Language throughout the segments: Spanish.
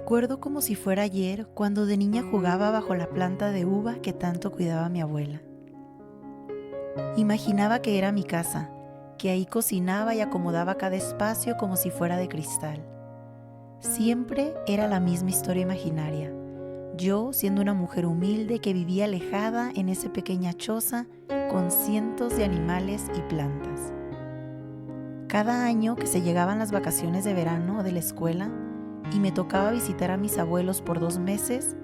Recuerdo como si fuera ayer cuando de niña jugaba bajo la planta de uva que tanto cuidaba mi abuela. Imaginaba que era mi casa, que ahí cocinaba y acomodaba cada espacio como si fuera de cristal. Siempre era la misma historia imaginaria. Yo siendo una mujer humilde que vivía alejada en esa pequeña choza con cientos de animales y plantas. Cada año que se llegaban las vacaciones de verano de la escuela y me tocaba visitar a mis abuelos por 2 meses,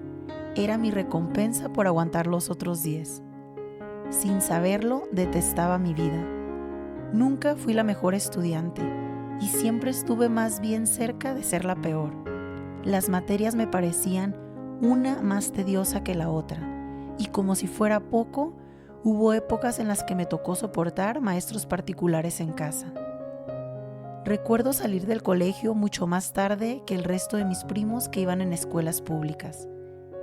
era mi recompensa por aguantar los otros 10. Sin saberlo, detestaba mi vida. Nunca fui la mejor estudiante y siempre estuve más bien cerca de ser la peor. Las materias me parecían una más tediosa que la otra, y como si fuera poco, hubo épocas en las que me tocó soportar maestros particulares en casa. Recuerdo salir del colegio mucho más tarde que el resto de mis primos que iban en escuelas públicas.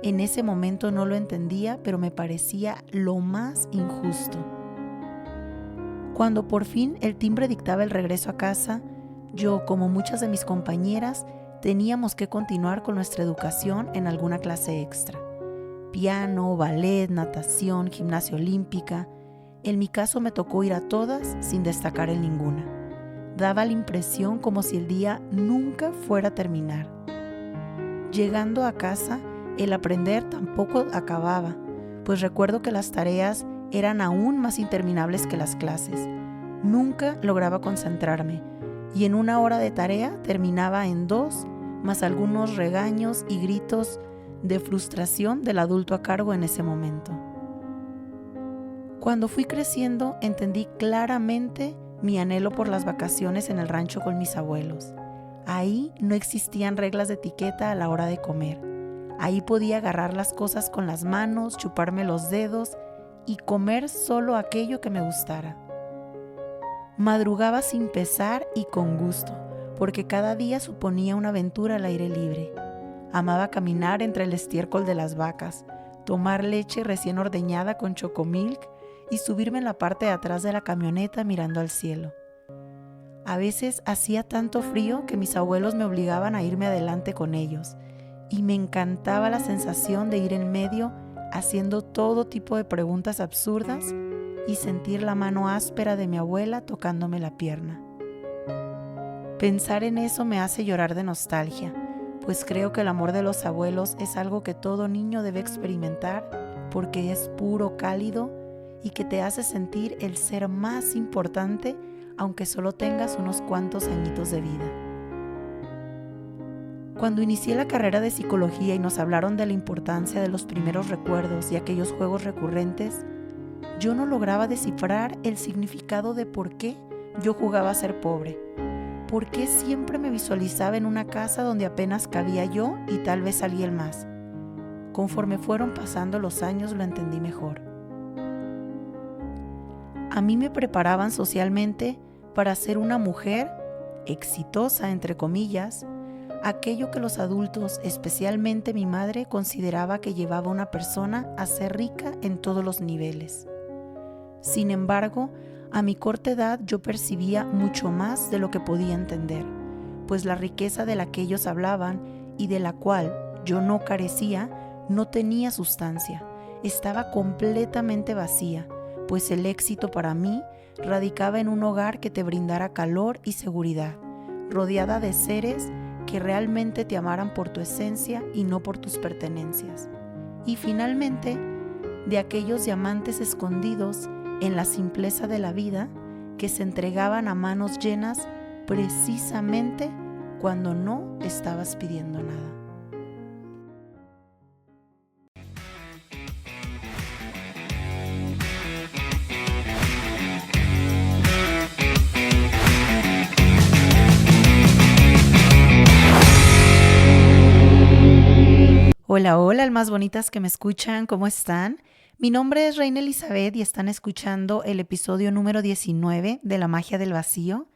En ese momento no lo entendía, pero me parecía lo más injusto. Cuando por fin el timbre dictaba el regreso a casa, yo, como muchas de mis compañeras, teníamos que continuar con nuestra educación en alguna clase extra. Piano, ballet, natación, gimnasia olímpica. En mi caso me tocó ir a todas sin destacar en ninguna. Daba la impresión como si el día nunca fuera a terminar. Llegando a casa, el aprender tampoco acababa, pues recuerdo que las tareas eran aún más interminables que las clases. Nunca lograba concentrarme y en 1 hora de tarea terminaba en 2, más algunos regaños y gritos de frustración del adulto a cargo en ese momento. Cuando fui creciendo, entendí claramente mi anhelo por las vacaciones en el rancho con mis abuelos. Ahí no existían reglas de etiqueta a la hora de comer. Ahí podía agarrar las cosas con las manos, chuparme los dedos y comer solo aquello que me gustara. Madrugaba sin pesar y con gusto, porque cada día suponía una aventura al aire libre. Amaba caminar entre el estiércol de las vacas, tomar leche recién ordeñada con chocomilk y subirme en la parte de atrás de la camioneta mirando al cielo. A veces hacía tanto frío que mis abuelos me obligaban a irme adelante con ellos, y me encantaba la sensación de ir en medio haciendo todo tipo de preguntas absurdas y sentir la mano áspera de mi abuela tocándome la pierna. Pensar en eso me hace llorar de nostalgia, pues creo que el amor de los abuelos es algo que todo niño debe experimentar porque es puro, cálido y que te hace sentir el ser más importante aunque solo tengas unos cuantos añitos de vida. Cuando inicié la carrera de psicología y nos hablaron de la importancia de los primeros recuerdos y aquellos juegos recurrentes, yo no lograba descifrar el significado de por qué yo jugaba a ser pobre. ¿Por qué siempre me visualizaba en una casa donde apenas cabía yo y tal vez alguien más? Conforme fueron pasando los años lo entendí mejor. A mí me preparaban socialmente para ser una mujer exitosa, entre comillas, aquello que los adultos, especialmente mi madre, consideraba que llevaba a una persona a ser rica en todos los niveles. Sin embargo, a mi corta edad yo percibía mucho más de lo que podía entender, pues la riqueza de la que ellos hablaban y de la cual yo no carecía, no tenía sustancia, estaba completamente vacía, pues el éxito para mí radicaba en un hogar que te brindara calor y seguridad, rodeada de seres que realmente te amaran por tu esencia y no por tus pertenencias. Y finalmente, de aquellos diamantes escondidos en la simpleza de la vida que se entregaban a manos llenas precisamente cuando no estabas pidiendo nada. Hola, hola, almas bonitas que me escuchan, ¿cómo están? Mi nombre es Reina Elizabeth y están escuchando el episodio número 19 de La Magia del Vacío.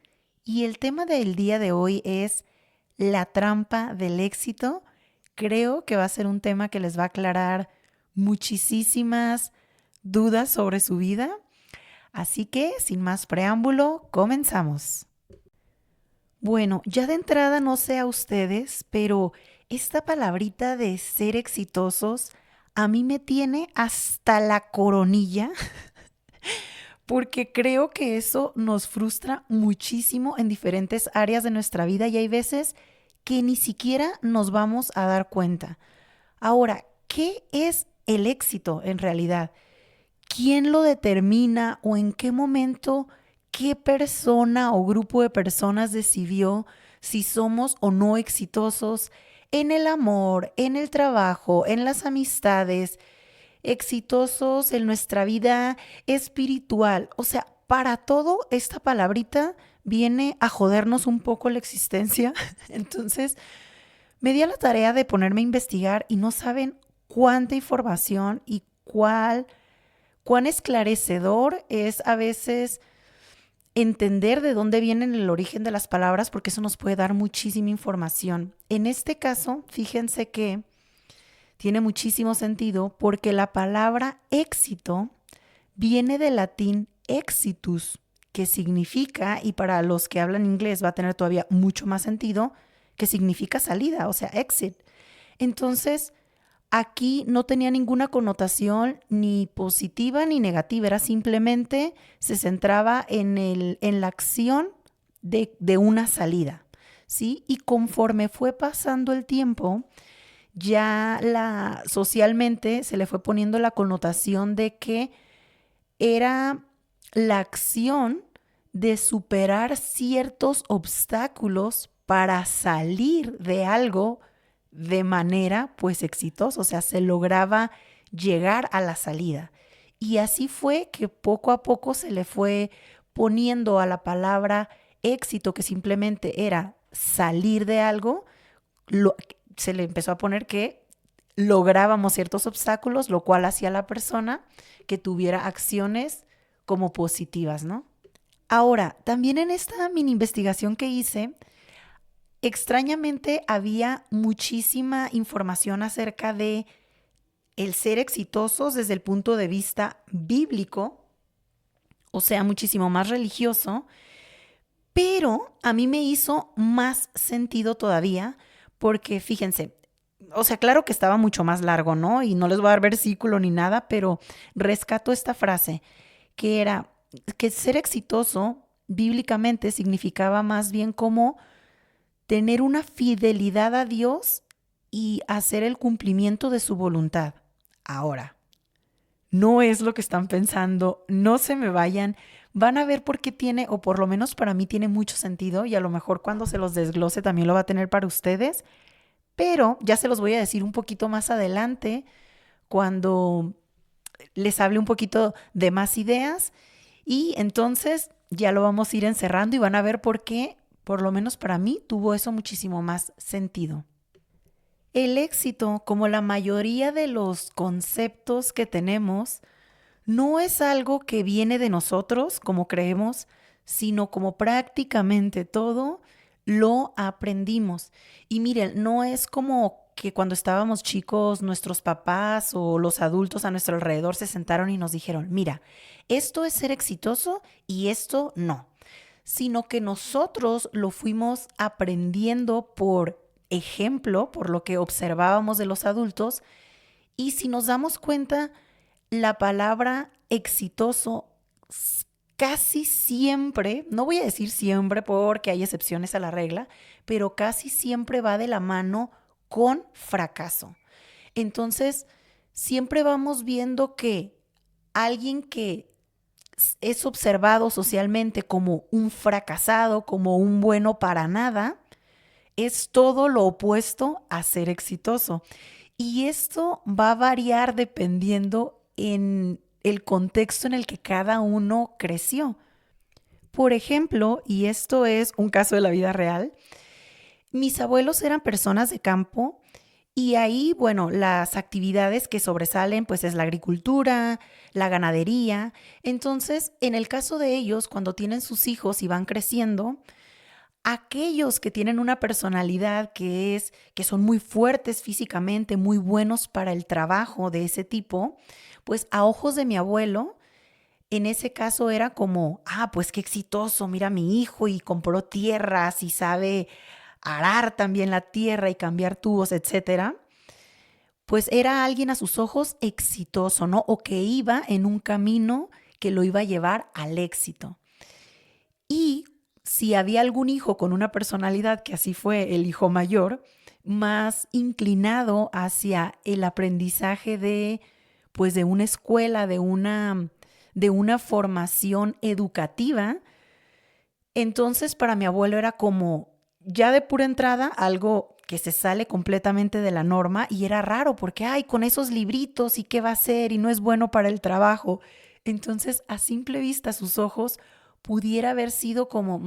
Y el tema del día de hoy es la trampa del éxito. Creo que va a ser un tema que les va a aclarar muchísimas dudas sobre su vida. Así que, sin más preámbulo, comenzamos. Bueno, ya de entrada no sé a ustedes, pero esta palabrita de ser exitosos a mí me tiene hasta la coronilla porque creo que eso nos frustra muchísimo en diferentes áreas de nuestra vida y hay veces que ni siquiera nos vamos a dar cuenta. Ahora, ¿qué es el éxito en realidad? ¿Quién lo determina o en qué momento qué persona o grupo de personas decidió si somos o no exitosos en el amor, en el trabajo, en las amistades, exitosos en nuestra vida espiritual? O sea, para todo esta palabrita viene a jodernos un poco la existencia. Entonces, me di a la tarea de ponerme a investigar y no saben cuánta información y cuán esclarecedor es a veces entender de dónde viene el origen de las palabras, porque eso nos puede dar muchísima información. En este caso, fíjense que tiene muchísimo sentido porque la palabra éxito viene del latín exitus, que significa, y para los que hablan inglés va a tener todavía mucho más sentido, que significa salida, o sea, exit. Entonces, aquí no tenía ninguna connotación ni positiva ni negativa, era simplemente se centraba en la acción de una salida, ¿sí? Y conforme fue pasando el tiempo, ya socialmente se le fue poniendo la connotación de que era la acción de superar ciertos obstáculos para salir de algo de manera pues exitosa, o sea, se lograba llegar a la salida. Y así fue que poco a poco se le fue poniendo a la palabra éxito, que simplemente era salir de algo, se le empezó a poner que lográbamos ciertos obstáculos, lo cual hacía a la persona que tuviera acciones como positivas, ¿no? Ahora, también en esta mini investigación que hice, extrañamente había muchísima información acerca de el ser exitosos desde el punto de vista bíblico, o sea, muchísimo más religioso, pero a mí me hizo más sentido todavía porque fíjense, o sea, claro que estaba mucho más largo, ¿no? Y no les voy a dar versículo ni nada, pero rescato esta frase que era que ser exitoso bíblicamente significaba más bien como tener una fidelidad a Dios y hacer el cumplimiento de su voluntad. Ahora, no es lo que están pensando, no se me vayan, van a ver por qué tiene, o por lo menos para mí tiene mucho sentido y a lo mejor cuando se los desglose también lo va a tener para ustedes, pero ya se los voy a decir un poquito más adelante cuando les hable un poquito de más ideas y entonces ya lo vamos a ir encerrando y van a ver por qué, por lo menos para mí, tuvo eso muchísimo más sentido. El éxito, como la mayoría de los conceptos que tenemos, no es algo que viene de nosotros, como creemos, sino como prácticamente todo lo aprendimos. Y miren, no es como que cuando estábamos chicos, nuestros papás o los adultos a nuestro alrededor se sentaron y nos dijeron, mira, esto es ser exitoso y esto no, sino que nosotros lo fuimos aprendiendo por ejemplo, por lo que observábamos de los adultos, y si nos damos cuenta, la palabra exitoso casi siempre, no voy a decir siempre porque hay excepciones a la regla, pero casi siempre va de la mano con fracaso. Entonces, siempre vamos viendo que alguien que es observado socialmente como un fracasado, como un bueno para nada, es todo lo opuesto a ser exitoso. Y esto va a variar dependiendo en el contexto en el que cada uno creció. Por ejemplo, y esto es un caso de la vida real, mis abuelos eran personas de campo y ahí, bueno, las actividades que sobresalen pues es la agricultura, la ganadería. Entonces, en el caso de ellos, cuando tienen sus hijos y van creciendo, aquellos que tienen una personalidad que son muy fuertes físicamente, muy buenos para el trabajo de ese tipo, pues a ojos de mi abuelo, en ese caso era como, pues qué exitoso, mira a mi hijo y compró tierras y sabe arar también la tierra y cambiar tubos, etcétera, pues era alguien a sus ojos exitoso, ¿no? O que iba en un camino que lo iba a llevar al éxito. Y si había algún hijo con una personalidad, que así fue el hijo mayor, más inclinado hacia el aprendizaje de, pues, de una escuela, de una formación educativa, entonces para mi abuelo era como ya de pura entrada algo que se sale completamente de la norma y era raro porque, ay, con esos libritos y qué va a hacer y no es bueno para el trabajo. Entonces, a simple vista, sus ojos pudiera haber sido como,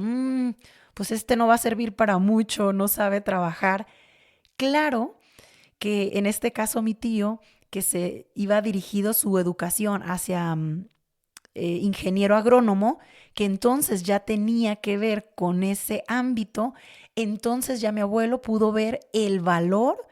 pues este no va a servir para mucho, no sabe trabajar. Claro que en este caso mi tío, que se iba dirigido su educación hacia ingeniero agrónomo, que entonces ya tenía que ver con ese ámbito, entonces ya mi abuelo pudo ver el valor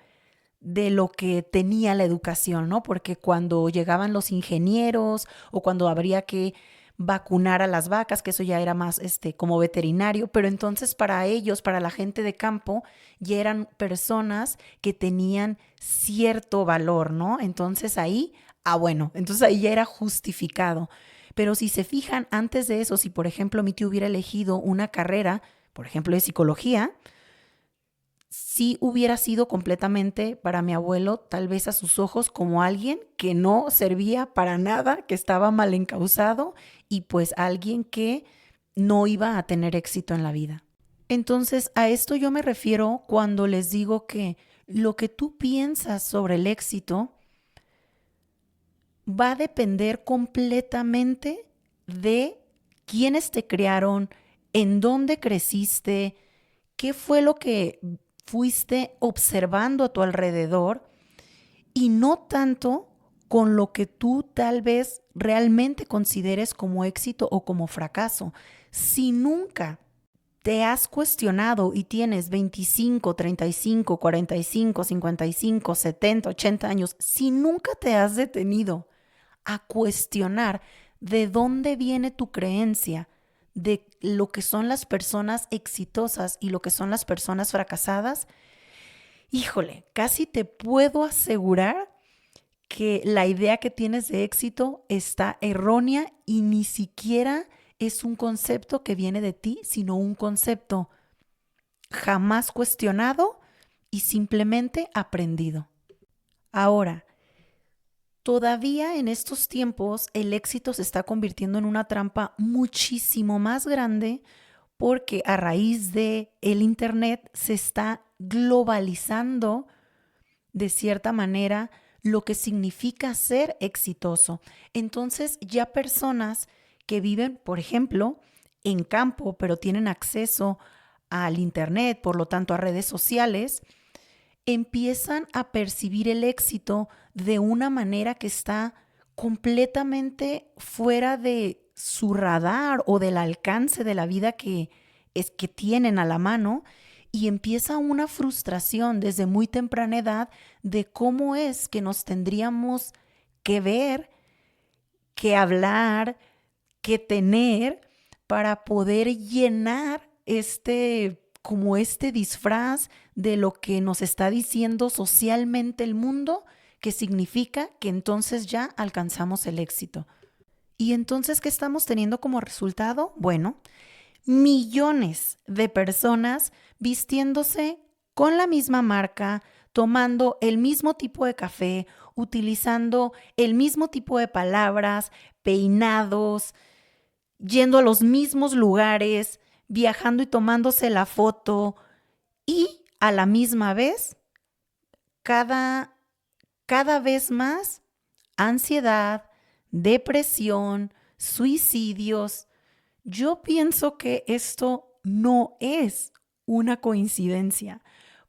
de lo que tenía la educación, ¿no? Porque cuando llegaban los ingenieros o cuando habría que vacunar a las vacas, que eso ya era más como veterinario, pero entonces para ellos, para la gente de campo, ya eran personas que tenían cierto valor, ¿no? Entonces ahí, bueno, entonces ahí ya era justificado. Pero si se fijan, antes de eso, si por ejemplo mi tío hubiera elegido una carrera, por ejemplo de psicología, sí hubiera sido completamente para mi abuelo, tal vez a sus ojos, como alguien que no servía para nada, que estaba mal encausado y pues alguien que no iba a tener éxito en la vida. Entonces, a esto yo me refiero cuando les digo que lo que tú piensas sobre el éxito va a depender completamente de quiénes te crearon, en dónde creciste, qué fue lo que fuiste observando a tu alrededor y no tanto con lo que tú tal vez realmente consideres como éxito o como fracaso. Si nunca te has cuestionado y tienes 25, 35, 45, 55, 70, 80 años, si nunca te has detenido a cuestionar de dónde viene tu creencia de lo que son las personas exitosas y lo que son las personas fracasadas, híjole, casi te puedo asegurar que la idea que tienes de éxito está errónea y ni siquiera es un concepto que viene de ti, sino un concepto jamás cuestionado y simplemente aprendido. Ahora, todavía en estos tiempos el éxito se está convirtiendo en una trampa muchísimo más grande porque a raíz de el internet se está globalizando de cierta manera lo que significa ser exitoso. Entonces ya personas que viven, por ejemplo, en campo, pero tienen acceso al internet, por lo tanto a redes sociales, empiezan a percibir el éxito de una manera que está completamente fuera de su radar o del alcance de la vida que tienen a la mano y empieza una frustración desde muy temprana edad de cómo es que nos tendríamos que ver, que hablar, que tener para poder llenar como este disfraz de lo que nos está diciendo socialmente el mundo, que significa que entonces ya alcanzamos el éxito. Y entonces, ¿qué estamos teniendo como resultado? Bueno, millones de personas vistiéndose con la misma marca, tomando el mismo tipo de café, utilizando el mismo tipo de palabras, peinados, yendo a los mismos lugares, viajando y tomándose la foto y a la misma vez, cada vez más ansiedad, depresión, suicidios. Yo pienso que esto no es una coincidencia,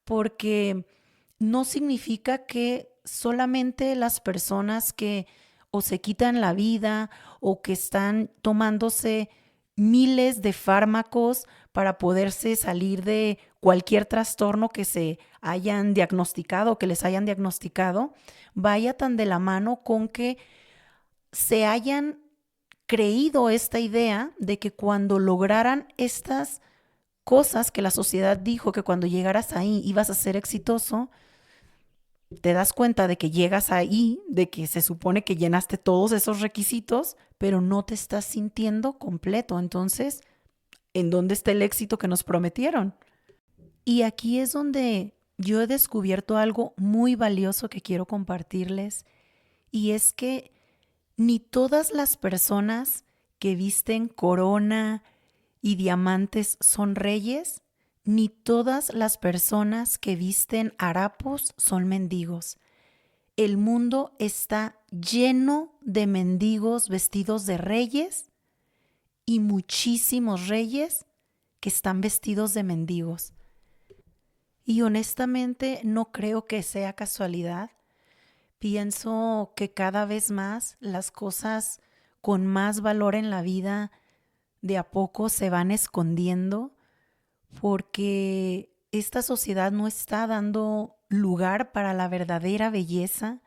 porque no significa que solamente las personas que o se quitan la vida o que están tomándose miles de fármacos para poderse salir de cualquier trastorno que se hayan diagnosticado o que les hayan diagnosticado, vaya tan de la mano con que se hayan creído esta idea de que cuando lograran estas cosas que la sociedad dijo que cuando llegaras ahí ibas a ser exitoso, te das cuenta de que llegas ahí, de que se supone que llenaste todos esos requisitos, pero no te estás sintiendo completo. Entonces, ¿en dónde está el éxito que nos prometieron? Y aquí es donde yo he descubierto algo muy valioso que quiero compartirles, y es que ni todas las personas que visten corona y diamantes son reyes, ni todas las personas que visten harapos son mendigos. El mundo está lleno de mendigos vestidos de reyes y muchísimos reyes que están vestidos de mendigos. Y honestamente no creo que sea casualidad. Pienso que cada vez más las cosas con más valor en la vida de a poco se van escondiendo porque esta sociedad no está dando lugar para la verdadera belleza,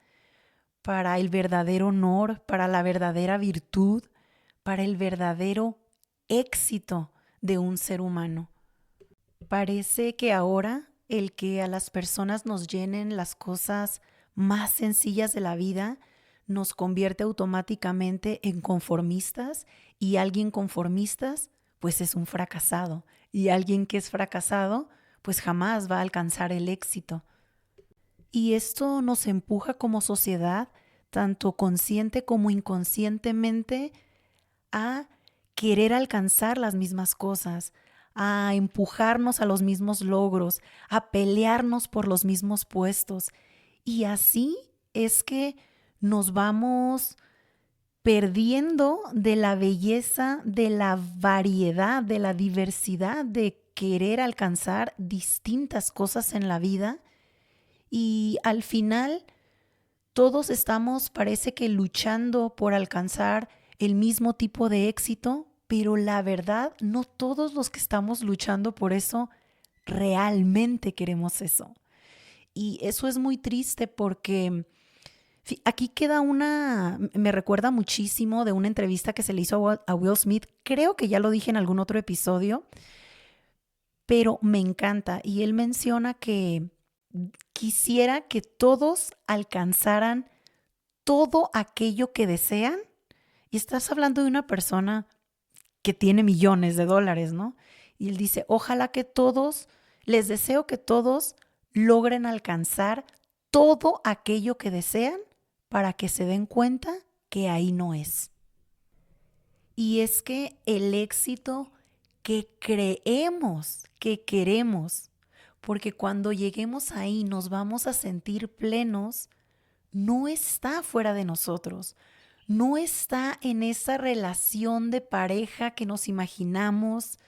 para el verdadero honor, para la verdadera virtud, para el verdadero éxito de un ser humano. Parece que ahora el que a las personas nos llenen las cosas más sencillas de la vida nos convierte automáticamente en conformistas, y alguien conformistas pues es un fracasado, y alguien que es fracasado pues jamás va a alcanzar el éxito. Y esto nos empuja como sociedad, tanto consciente como inconscientemente, a querer alcanzar las mismas cosas, a empujarnos a los mismos logros, a pelearnos por los mismos puestos. Y así es que nos vamos perdiendo de la belleza, de la variedad, de la diversidad de querer alcanzar distintas cosas en la vida. Y al final todos estamos, parece que luchando por alcanzar el mismo tipo de éxito, pero la verdad, no todos los que estamos luchando por eso realmente queremos eso. Y eso es muy triste porque aquí queda me recuerda muchísimo de una entrevista que se le hizo a Will Smith. Creo que ya lo dije en algún otro episodio, pero me encanta. Y él menciona que quisiera que todos alcanzaran todo aquello que desean. Y estás hablando de una persona que tiene millones de dólares, ¿no? Y él dice, ojalá que todos, les deseo que todos logren alcanzar todo aquello que desean para que se den cuenta que ahí no es. Y es que el éxito que creemos que queremos, porque cuando lleguemos ahí nos vamos a sentir plenos, no está fuera de nosotros, no está en esa relación de pareja que nos imaginamos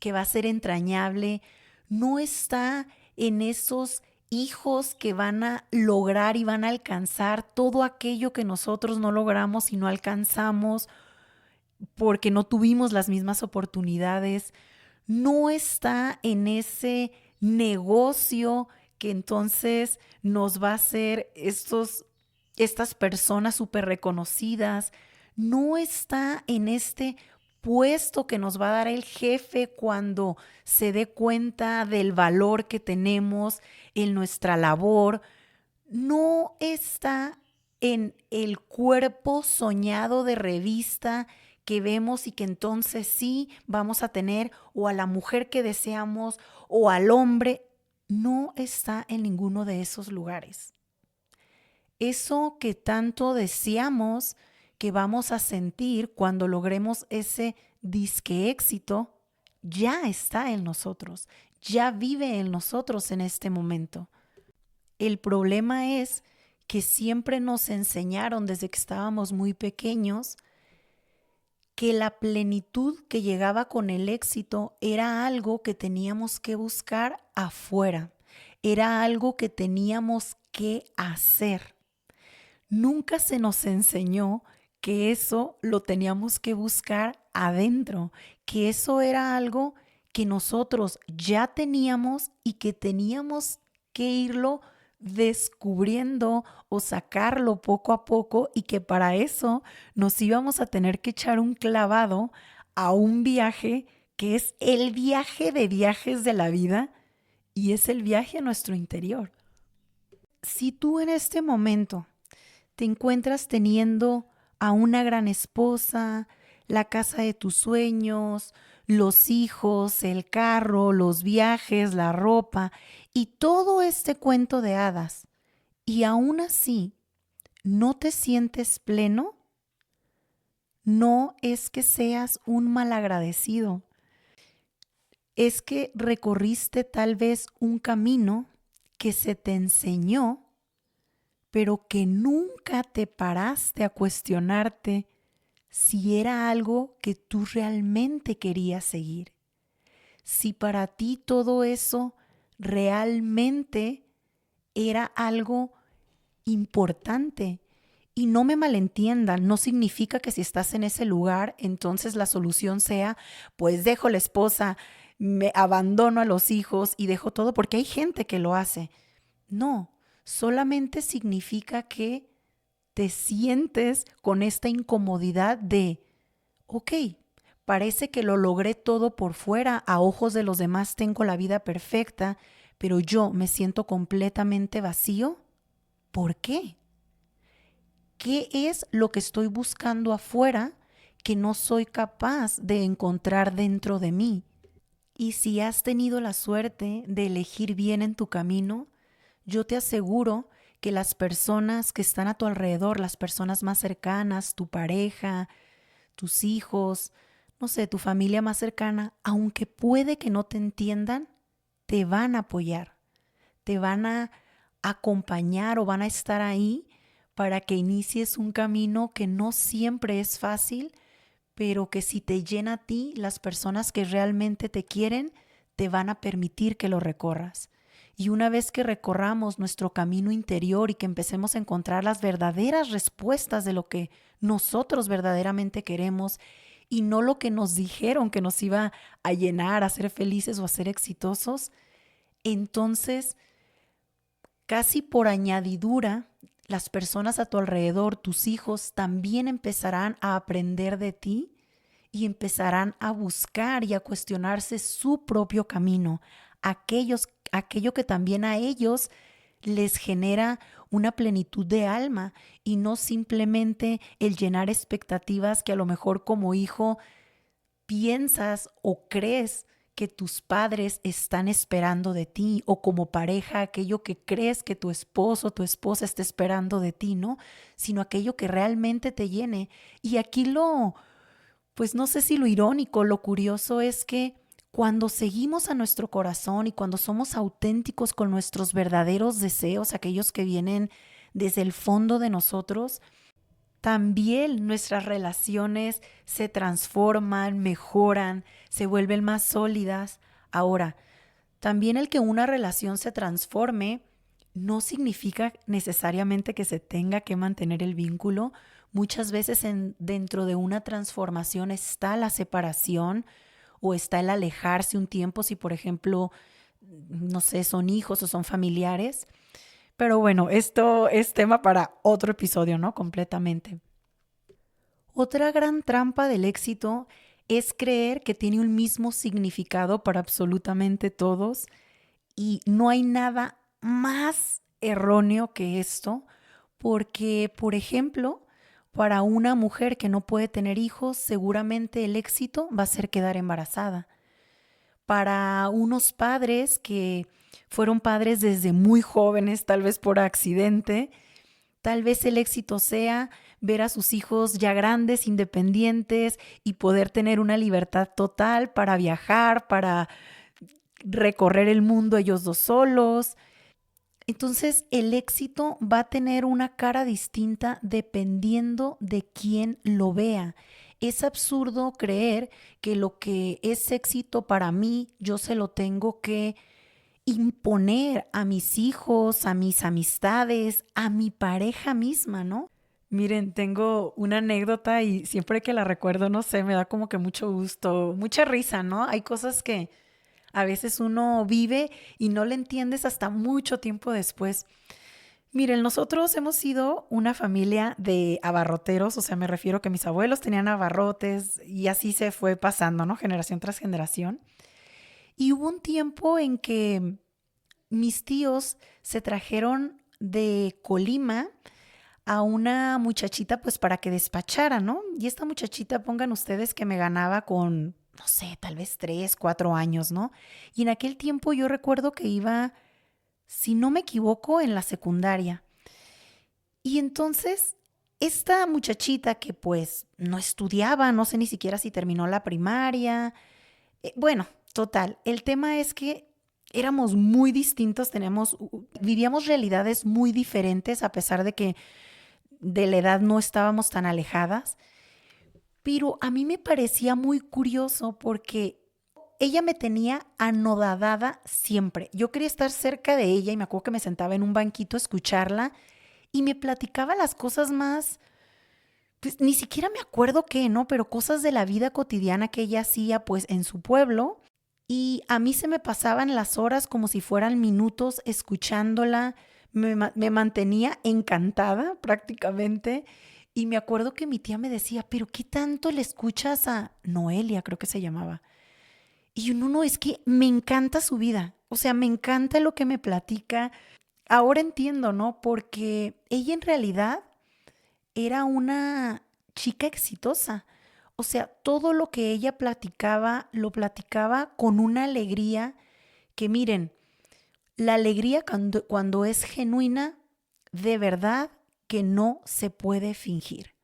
que va a ser entrañable, no está en esos hijos que van a lograr y van a alcanzar todo aquello que nosotros no logramos y no alcanzamos porque no tuvimos las mismas oportunidades, no está en ese negocio que entonces nos va a hacer estas personas súper reconocidas, no está en este puesto que nos va a dar el jefe cuando se dé cuenta del valor que tenemos en nuestra labor, no está en el cuerpo soñado de revista que vemos y que entonces sí vamos a tener, o a la mujer que deseamos, o al hombre, no está en ninguno de esos lugares. Eso que tanto deseamos que vamos a sentir cuando logremos ese disque éxito, ya está en nosotros, ya vive en nosotros en este momento. El problema es que siempre nos enseñaron desde que estábamos muy pequeños que la plenitud que llegaba con el éxito era algo que teníamos que buscar afuera, era algo que teníamos que hacer. Nunca se nos enseñó que eso lo teníamos que buscar adentro, que eso era algo que nosotros ya teníamos y que teníamos que irlo descubriendo o sacarlo poco a poco, y que para eso nos íbamos a tener que echar un clavado a un viaje que es el viaje de viajes de la vida y es el viaje a nuestro interior. Si tú en este momento te encuentras teniendo a una gran esposa, la casa de tus sueños, los hijos, el carro, los viajes, la ropa y todo este cuento de hadas, y aún así no te sientes pleno, no es que seas un malagradecido, es que recorriste tal vez un camino que se te enseñó, pero que nunca te paraste a cuestionarte si era algo que tú realmente querías seguir. Si para ti todo eso realmente era algo importante. Y no me malentiendan, no significa que si estás en ese lugar, entonces la solución sea, pues dejo la esposa, me abandono a los hijos y dejo todo, porque hay gente que lo hace. No, solamente significa que te sientes con esta incomodidad de, ok, parece que lo logré todo por fuera, a ojos de los demás tengo la vida perfecta, pero yo me siento completamente vacío. ¿Por qué? ¿Qué es lo que estoy buscando afuera que no soy capaz de encontrar dentro de mí? Y si has tenido la suerte de elegir bien en tu camino, yo te aseguro que las personas que están a tu alrededor, las personas más cercanas, tu pareja, tus hijos, no sé, tu familia más cercana, aunque puede que no te entiendan, te van a apoyar, te van a acompañar o van a estar ahí para que inicies un camino que no siempre es fácil, pero que si te llena a ti, las personas que realmente te quieren, te van a permitir que lo recorras. Y una vez que recorramos nuestro camino interior y que empecemos a encontrar las verdaderas respuestas de lo que nosotros verdaderamente queremos y no lo que nos dijeron que nos iba a llenar, a ser felices o a ser exitosos, entonces casi por añadidura, las personas a tu alrededor, tus hijos, también empezarán a aprender de ti y empezarán a buscar y a cuestionarse su propio camino, aquello que también a ellos les genera una plenitud de alma y no simplemente el llenar expectativas que a lo mejor como hijo piensas o crees que tus padres están esperando de ti, o como pareja aquello que crees que tu esposo o tu esposa está esperando de ti, ¿no? Sino aquello que realmente te llene. Y aquí pues no sé si lo irónico, lo curioso es que cuando seguimos a nuestro corazón y cuando somos auténticos con nuestros verdaderos deseos, aquellos que vienen desde el fondo de nosotros, también nuestras relaciones se transforman, mejoran, se vuelven más sólidas. Ahora, también el que una relación se transforme no significa necesariamente que se tenga que mantener el vínculo. Muchas veces dentro de una transformación está la separación o está el alejarse un tiempo si, por ejemplo, no sé, son hijos o son familiares. Pero bueno, esto es tema para otro episodio, ¿no? Completamente. Otra gran trampa del éxito es creer que tiene un mismo significado para absolutamente todos y no hay nada más erróneo que esto porque, por ejemplo, para una mujer que no puede tener hijos, seguramente el éxito va a ser quedar embarazada. Para unos padres que fueron padres desde muy jóvenes, tal vez por accidente, tal vez el éxito sea ver a sus hijos ya grandes, independientes y poder tener una libertad total para viajar, para recorrer el mundo ellos dos solos. Entonces el éxito va a tener una cara distinta dependiendo de quién lo vea. Es absurdo creer que lo que es éxito para mí yo se lo tengo que imponer a mis hijos, a mis amistades, a mi pareja misma, ¿no? Miren, tengo una anécdota y siempre que la recuerdo, no sé, me da como que mucho gusto, mucha risa, ¿no? Hay cosas que a veces uno vive y no le entiendes hasta mucho tiempo después. Miren, nosotros hemos sido una familia de abarroteros, o sea, me refiero que mis abuelos tenían abarrotes y así se fue pasando, ¿no? Generación tras generación. Y hubo un tiempo en que mis tíos se trajeron de Colima a una muchachita pues para que despachara, ¿no? Y esta muchachita, pongan ustedes que me ganaba con, no sé, tal vez 3, 4 años, ¿no? Y en aquel tiempo yo recuerdo que iba, si no me equivoco, en la secundaria. Y entonces, esta muchachita que pues no estudiaba, no sé ni siquiera si terminó la primaria, bueno, total, el tema es que éramos muy distintos, vivíamos realidades muy diferentes a pesar de que de la edad no estábamos tan alejadas, pero a mí me parecía muy curioso porque ella me tenía anodadada siempre. Yo quería estar cerca de ella y me acuerdo que me sentaba en un banquito a escucharla y me platicaba las cosas más, pues ni siquiera me acuerdo qué, ¿no? Pero cosas de la vida cotidiana que ella hacía pues en su pueblo y a mí se me pasaban las horas como si fueran minutos escuchándola, me mantenía encantada prácticamente y me acuerdo que mi tía me decía, pero ¿qué tanto le escuchas a Noelia, creo que se llamaba? Y yo, no, no, es que me encanta su vida, o sea, me encanta lo que me platica. Ahora entiendo, ¿no? Porque ella en realidad era una chica exitosa. O sea, todo lo que ella platicaba, lo platicaba con una alegría que miren, la alegría cuando es genuina, de verdad que no se puede fingir.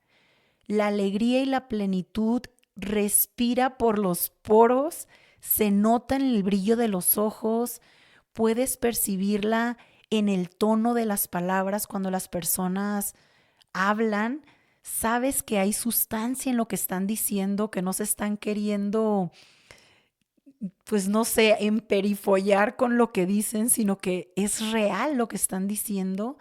La alegría y la plenitud respira por los poros, se nota en el brillo de los ojos, puedes percibirla en el tono de las palabras cuando las personas hablan, sabes que hay sustancia en lo que están diciendo, que no se están queriendo, pues no sé, emperifollar con lo que dicen, sino que es real lo que están diciendo.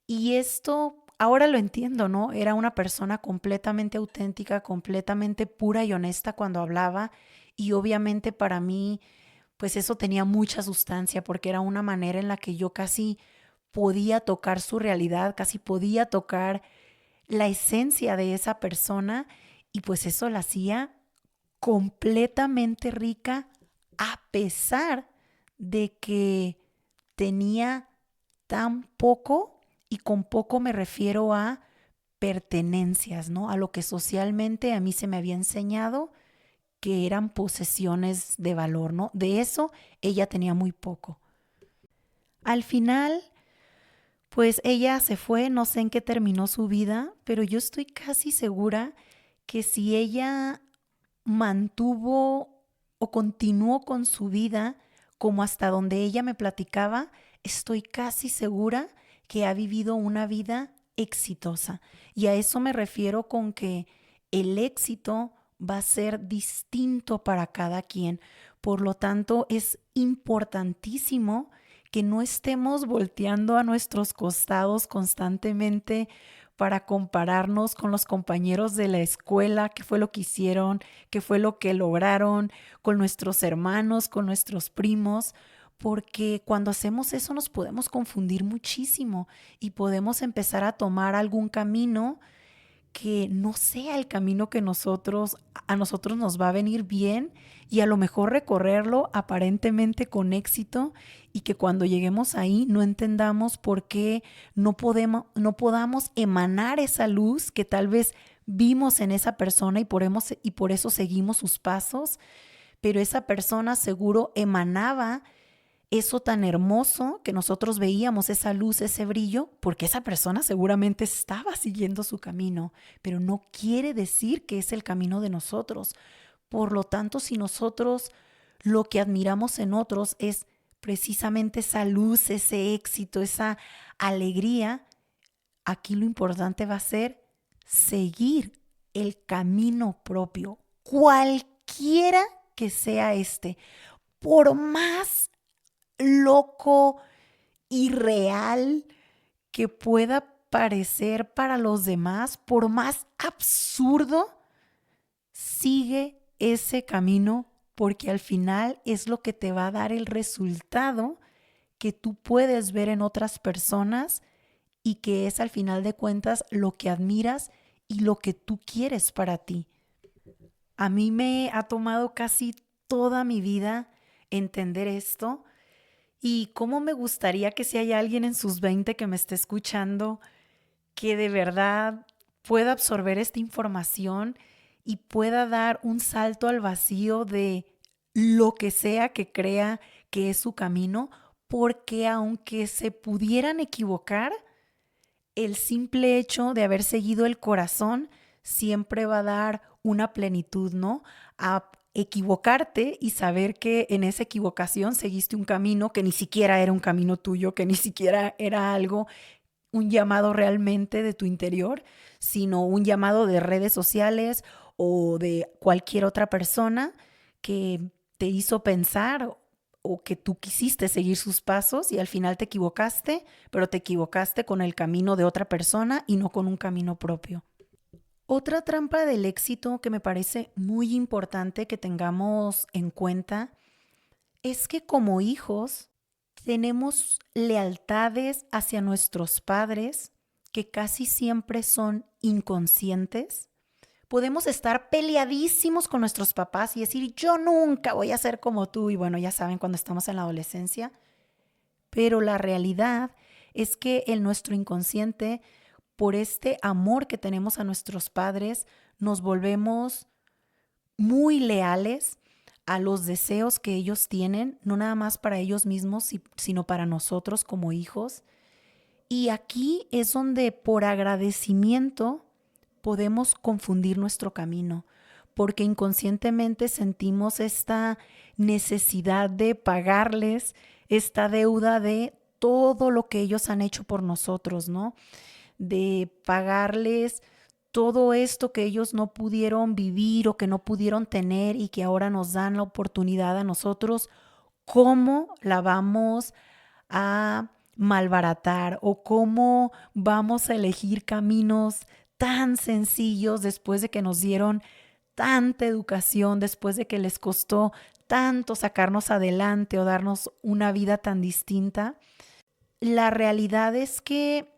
Y esto ahora lo entiendo, ¿no? Era una persona completamente auténtica, completamente pura y honesta cuando hablaba. Y obviamente para mí, pues eso tenía mucha sustancia porque era una manera en la que yo casi podía tocar su realidad, casi podía tocar la esencia de esa persona y pues eso la hacía completamente rica a pesar de que tenía tan poco y con poco me refiero a pertenencias, ¿no? A lo que socialmente a mí se me había enseñado que eran posesiones de valor, ¿no? De eso ella tenía muy poco. Al final, pues ella se fue, no sé en qué terminó su vida, pero yo estoy casi segura que si ella mantuvo o continuó con su vida como hasta donde ella me platicaba, estoy casi segura que ha vivido una vida exitosa. Y a eso me refiero con que el éxito va a ser distinto para cada quien. Por lo tanto, es importantísimo que no estemos volteando a nuestros costados constantemente para compararnos con los compañeros de la escuela, qué fue lo que hicieron, qué fue lo que lograron, con nuestros hermanos, con nuestros primos, porque cuando hacemos eso nos podemos confundir muchísimo y podemos empezar a tomar algún camino que no sea el camino que a nosotros nos va a venir bien y a lo mejor recorrerlo aparentemente con éxito y que cuando lleguemos ahí no entendamos por qué no podamos emanar esa luz que tal vez vimos en esa persona y por eso seguimos sus pasos, pero esa persona seguro emanaba eso tan hermoso que nosotros veíamos, esa luz, ese brillo, porque esa persona seguramente estaba siguiendo su camino, pero no quiere decir que es el camino de nosotros. Por lo tanto, si nosotros lo que admiramos en otros es precisamente esa luz, ese éxito, esa alegría, aquí lo importante va a ser seguir el camino propio, cualquiera que sea este, por más loco, irreal que pueda parecer para los demás, por más absurdo, sigue ese camino porque al final es lo que te va a dar el resultado que tú puedes ver en otras personas y que es al final de cuentas lo que admiras y lo que tú quieres para ti. A mí me ha tomado casi toda mi vida entender esto y cómo me gustaría que si hay alguien en sus 20 que me esté escuchando, que de verdad pueda absorber esta información y pueda dar un salto al vacío de lo que sea que crea que es su camino, porque aunque se pudieran equivocar, el simple hecho de haber seguido el corazón siempre va a dar una plenitud, ¿no? A equivocarte y saber que en esa equivocación seguiste un camino que ni siquiera era un camino tuyo, que ni siquiera era algo, un llamado realmente de tu interior, sino un llamado de redes sociales o de cualquier otra persona que te hizo pensar o que tú quisiste seguir sus pasos y al final te equivocaste, pero te equivocaste con el camino de otra persona y no con un camino propio. Otra trampa del éxito que me parece muy importante que tengamos en cuenta es que como hijos tenemos lealtades hacia nuestros padres que casi siempre son inconscientes. Podemos estar peleadísimos con nuestros papás y decir, yo nunca voy a ser como tú. Y bueno, ya saben, cuando estamos en la adolescencia. Pero la realidad es que en nuestro inconsciente, por este amor que tenemos a nuestros padres, nos volvemos muy leales a los deseos que ellos tienen, no nada más para ellos mismos, sino para nosotros como hijos. Y aquí es donde por agradecimiento podemos confundir nuestro camino, porque inconscientemente sentimos esta necesidad de pagarles esta deuda de todo lo que ellos han hecho por nosotros, ¿no? De pagarles todo esto que ellos no pudieron vivir o que no pudieron tener y que ahora nos dan la oportunidad a nosotros, ¿cómo la vamos a malbaratar o cómo vamos a elegir caminos tan sencillos después de que nos dieron tanta educación, después de que les costó tanto sacarnos adelante o darnos una vida tan distinta? La realidad es que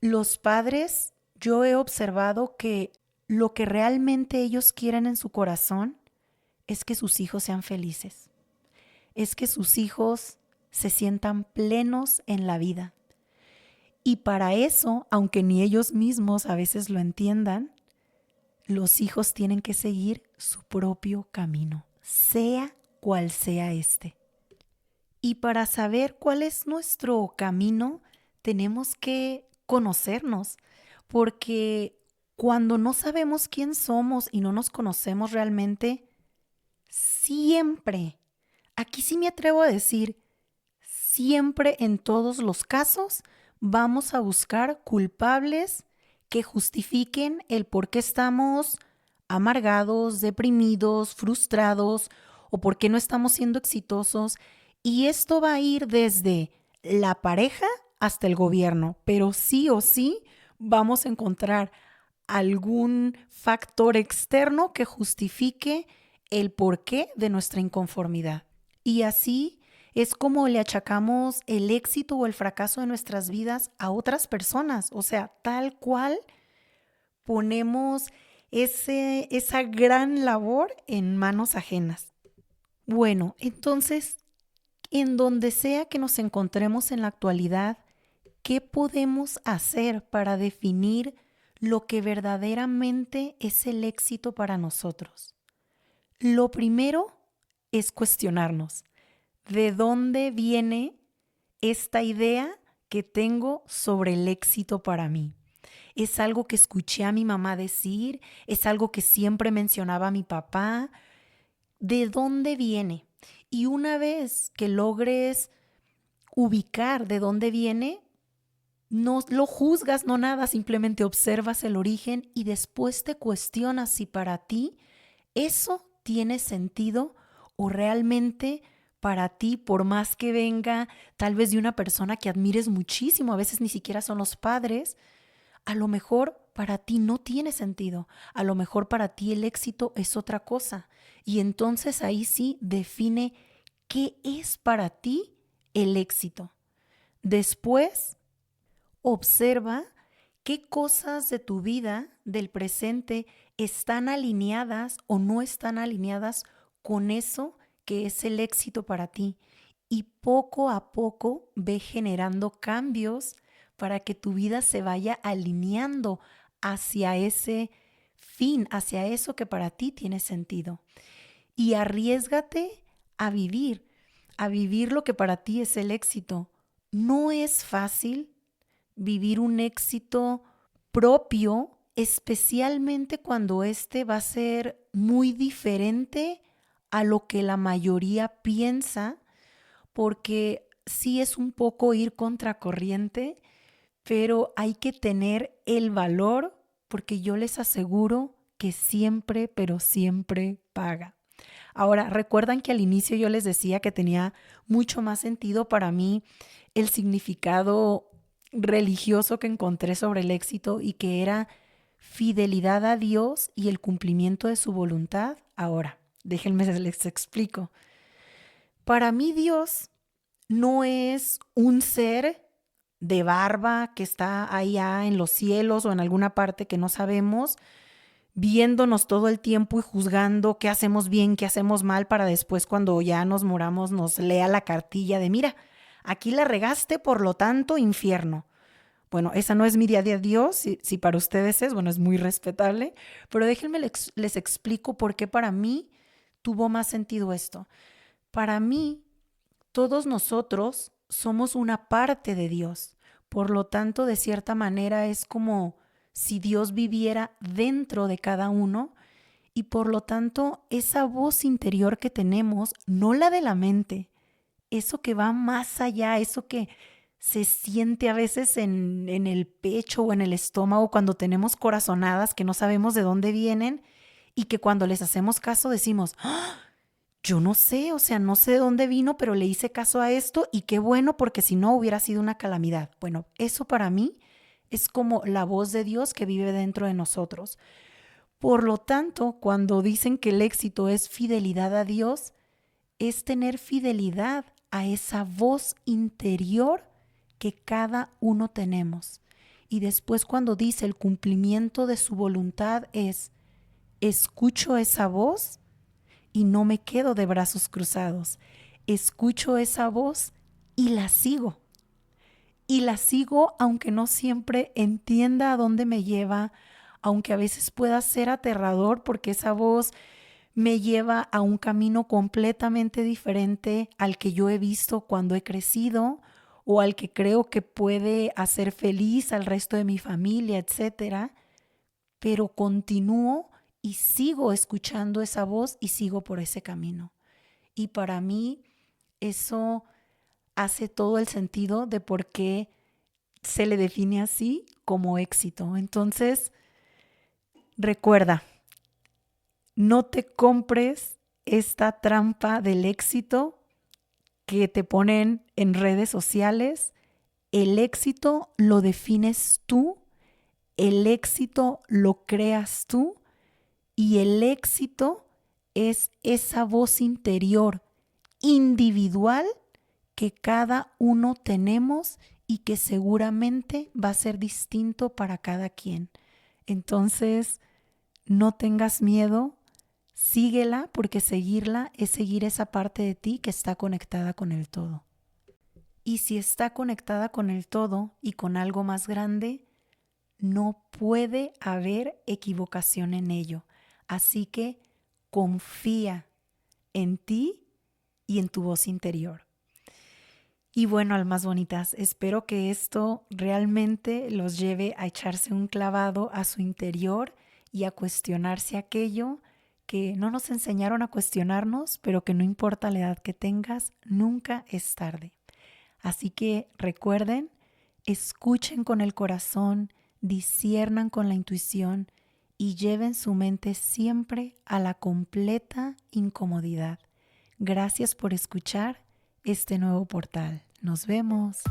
los padres, yo he observado que lo que realmente ellos quieren en su corazón es que sus hijos sean felices, es que sus hijos se sientan plenos en la vida. Y para eso, aunque ni ellos mismos a veces lo entiendan, los hijos tienen que seguir su propio camino, sea cual sea este. Y para saber cuál es nuestro camino, tenemos que conocernos, porque cuando no sabemos quién somos y no nos conocemos realmente, siempre, aquí sí me atrevo a decir, siempre en todos los casos vamos a buscar culpables que justifiquen el por qué estamos amargados, deprimidos, frustrados o por qué no estamos siendo exitosos. Y esto va a ir desde la pareja hasta el gobierno, pero sí o sí vamos a encontrar algún factor externo que justifique el porqué de nuestra inconformidad. Y así es como le achacamos el éxito o el fracaso de nuestras vidas a otras personas. O sea, tal cual ponemos esa gran labor en manos ajenas. Bueno, entonces, en donde sea que nos encontremos en la actualidad, ¿qué podemos hacer para definir lo que verdaderamente es el éxito para nosotros? Lo primero es cuestionarnos. ¿De dónde viene esta idea que tengo sobre el éxito para mí? ¿Es algo que escuché a mi mamá decir? ¿Es algo que siempre mencionaba mi papá? ¿De dónde viene? Y una vez que logres ubicar de dónde viene, no lo juzgas, no nada, simplemente observas el origen y después te cuestionas si para ti eso tiene sentido o realmente para ti, por más que venga tal vez de una persona que admires muchísimo, a veces ni siquiera son los padres, a lo mejor para ti no tiene sentido, a lo mejor para ti el éxito es otra cosa. Y entonces ahí sí define qué es para ti el éxito. Después, Observa qué cosas de tu vida, del presente, están alineadas o no están alineadas con eso que es el éxito para ti. Y poco a poco ve generando cambios para que tu vida se vaya alineando hacia ese fin, hacia eso que para ti tiene sentido. Y arriésgate a vivir lo que para ti es el éxito. No es fácil vivir un éxito propio, especialmente cuando este va a ser muy diferente a lo que la mayoría piensa, porque sí es un poco ir contracorriente, pero hay que tener el valor porque yo les aseguro que siempre, pero siempre paga. Ahora, recuerdan que al inicio yo les decía que tenía mucho más sentido para mí el significado religioso que encontré sobre el éxito y que era fidelidad a Dios y el cumplimiento de su voluntad. Ahora, déjenme les explico. Para mí Dios no es un ser de barba que está allá en los cielos o en alguna parte que no sabemos, viéndonos todo el tiempo y juzgando qué hacemos bien, qué hacemos mal, para después cuando ya nos moramos nos lea la cartilla de mira, aquí la regaste, por lo tanto, infierno. Bueno, esa no es mi día de Dios, si para ustedes es, bueno, es muy respetable, pero déjenme les explico por qué para mí tuvo más sentido esto. Para mí, todos nosotros somos una parte de Dios. Por lo tanto, de cierta manera es como si Dios viviera dentro de cada uno y por lo tanto esa voz interior que tenemos, no la de la mente, eso que va más allá, eso que se siente a veces en el pecho o en el estómago cuando tenemos corazonadas que no sabemos de dónde vienen y que cuando les hacemos caso decimos, ¡ah! Yo no sé, o sea, no sé de dónde vino, pero le hice caso a esto y qué bueno porque si no hubiera sido una calamidad. Bueno, eso para mí es como la voz de Dios que vive dentro de nosotros. Por lo tanto, cuando dicen que el éxito es fidelidad a Dios, es tener fidelidad a esa voz interior que cada uno tenemos. Y después cuando dice el cumplimiento de su voluntad es, escucho esa voz y no me quedo de brazos cruzados. Escucho esa voz y la sigo. Y la sigo aunque no siempre entienda a dónde me lleva, aunque a veces pueda ser aterrador porque esa voz me lleva a un camino completamente diferente al que yo he visto cuando he crecido o al que creo que puede hacer feliz al resto de mi familia, etcétera. Pero continúo y sigo escuchando esa voz y sigo por ese camino. Y para mí eso hace todo el sentido de por qué se le define así como éxito. Entonces, recuerda, no te compres esta trampa del éxito que te ponen en redes sociales. El éxito lo defines tú, el éxito lo creas tú y el éxito es esa voz interior individual que cada uno tenemos y que seguramente va a ser distinto para cada quien. Entonces, no tengas miedo, síguela porque seguirla es seguir esa parte de ti que está conectada con el todo. Y si está conectada con el todo y con algo más grande, no puede haber equivocación en ello. Así que confía en ti y en tu voz interior. Y bueno, almas bonitas, espero que esto realmente los lleve a echarse un clavado a su interior y a cuestionarse aquello que no nos enseñaron a cuestionarnos, pero que no importa la edad que tengas, nunca es tarde. Así que recuerden, escuchen con el corazón, disciernan con la intuición y lleven su mente siempre a la completa incomodidad. Gracias por escuchar este nuevo portal. Nos vemos.